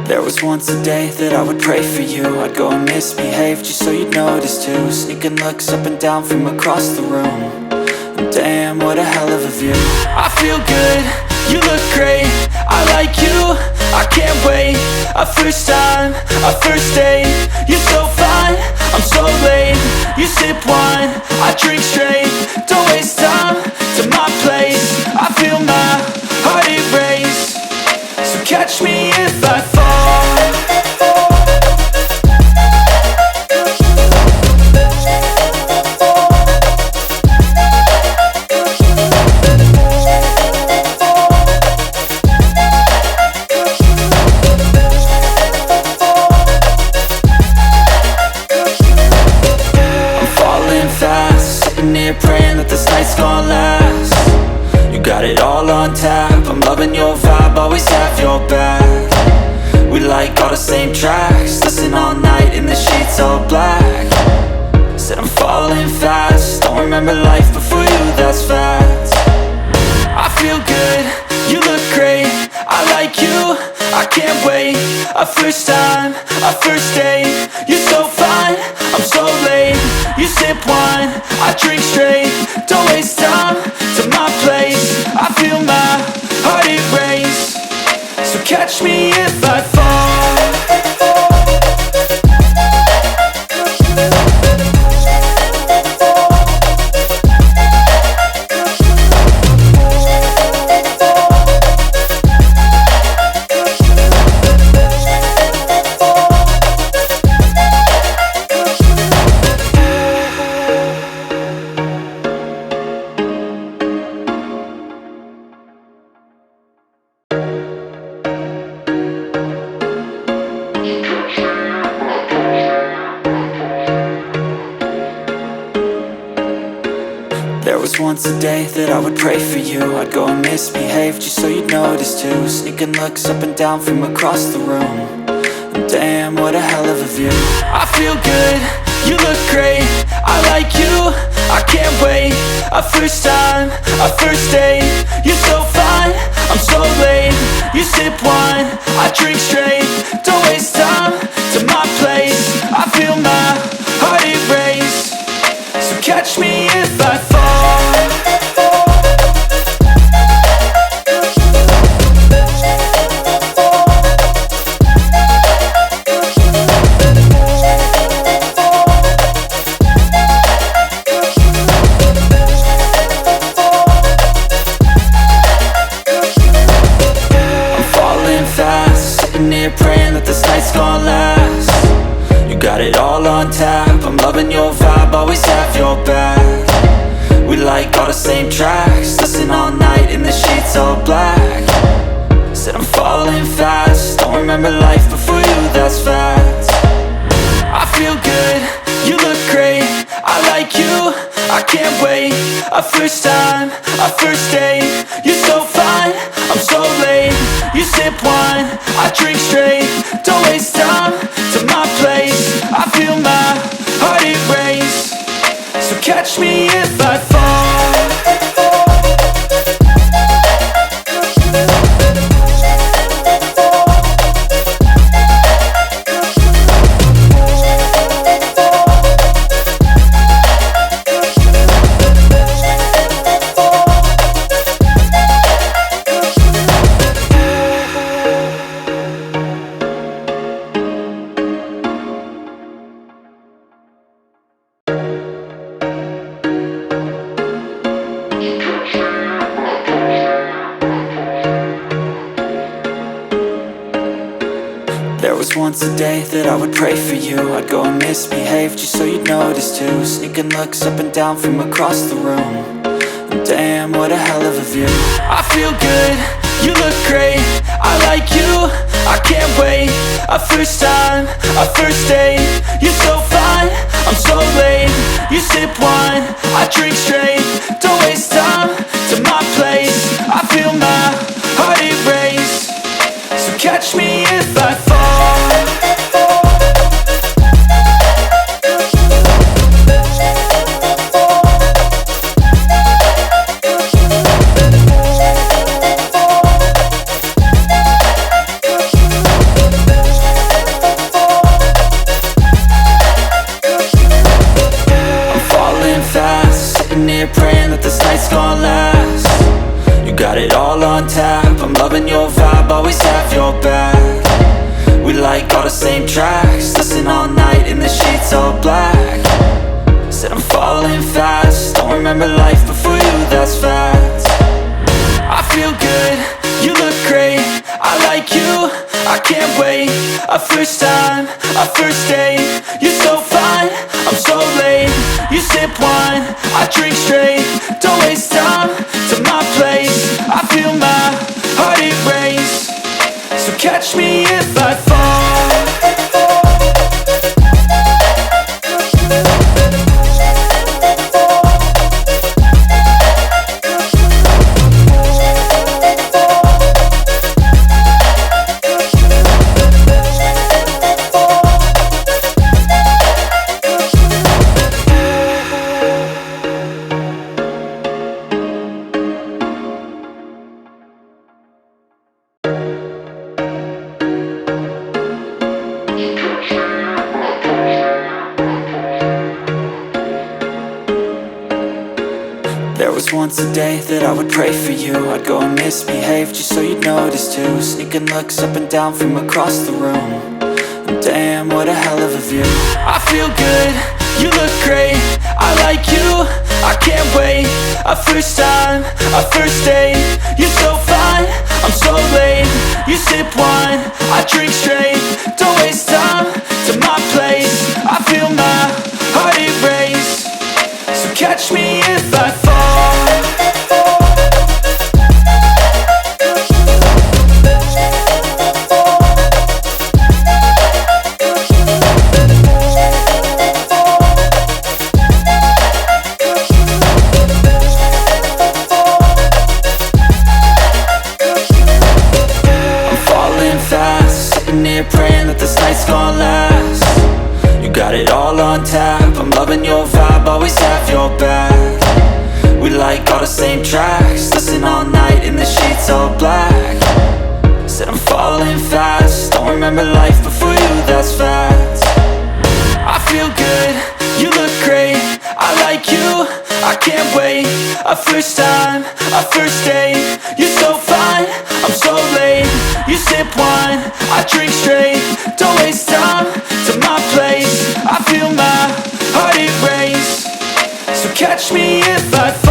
There was once a day that I would pray for you. I'd go and misbehave just so you'd notice too. Sneaking looks up and down from across the room. And damn, what a hell of a view. I feel good, you look great, I like you, I can't wait. A first time, a first date. You're so fine, I'm so late. You sip wine, I drink straight. Don't waste time to my place. I feel my heart erase. So catch me if I fall. Praying that this night's gonna last. You got it all on tap, I'm loving your vibe, always have your back. We like all the same tracks, listen all night in the sheets all black. Said I'm falling fast, don't remember life before you, that's fact. I feel good, you look great, I like you, I can't wait. A first time, a first date. You're so fine, I'm so late. You sip wine, I drink straight. Don't waste time to my place. I feel my heart erase. So catch me if I fall. There was once a day that I would pray for you. I'd go and misbehave just so you'd notice too. Sneaking looks up and down from across the room. And damn, what a hell of a view. I feel good, you look great, I like you, I can't wait. A first time, a first date. You're so fine, I'm so late. You sip wine, I drink straight. Don't waste time to my place. I feel my heart erase. So catch me if I fall. Praying that this night's gonna last. You got it all on tap, I'm loving your vibe, always have your back. We like all the same tracks, listen all night in the sheets all black. Said I'm falling fast, don't remember life before you, that's fact. I feel good, you look great, I like you, I can't wait. A first time, a first date. You're so fine, I'm so late. You sip wine, I drink straight. Don't waste time to my place. I feel my heart erase. So catch me if I fall. There was once a day that I would pray for you. I'd go and misbehave just so you'd notice too. Sneaking looks up and down from across the room. And damn, what a hell of a view. I feel good, you look great, I like you, I can't wait. A first time, a first date. You're so fine, I'm so late. You sip wine, I drink straight. Don't waste time to my place. I feel my heart erase. So catch me if I fall. all the same tracks. Listen all night in the sheets all black. Said I'm falling fast, don't remember life before you, that's fact. I feel good, you look great, I like you, I can't wait. A first time, a first date, you're so fine, I'm so late. You sip wine, I drink straight, don't waste time to my place. I feel my heart it race, so catch me if I fall. There was once a day that I would pray for you. I'd go and misbehave just so you'd notice too. Sneaking looks up and down from across the room, and damn, what a hell of a view. I feel good, you look great, I like you, I can't wait. A first time, a first date, you're so fine, I'm so late. You sip wine, I drink straight, don't waste time to my place. I feel my heart it race, so catch me if I fall. Praying that this night's gonna last. You got it all on tap, I'm loving your vibe, always have your back. We like all the same tracks, listen all night in the sheets all black. Said I'm falling fast, don't remember life before you, that's fact. I feel good, you look great, I like you, I can't wait. A first time, a first date, you're so fine, I'm so late. You sip wine, I drink straight, don't waste time to my place. I feel my heart it race, so catch me if I fall.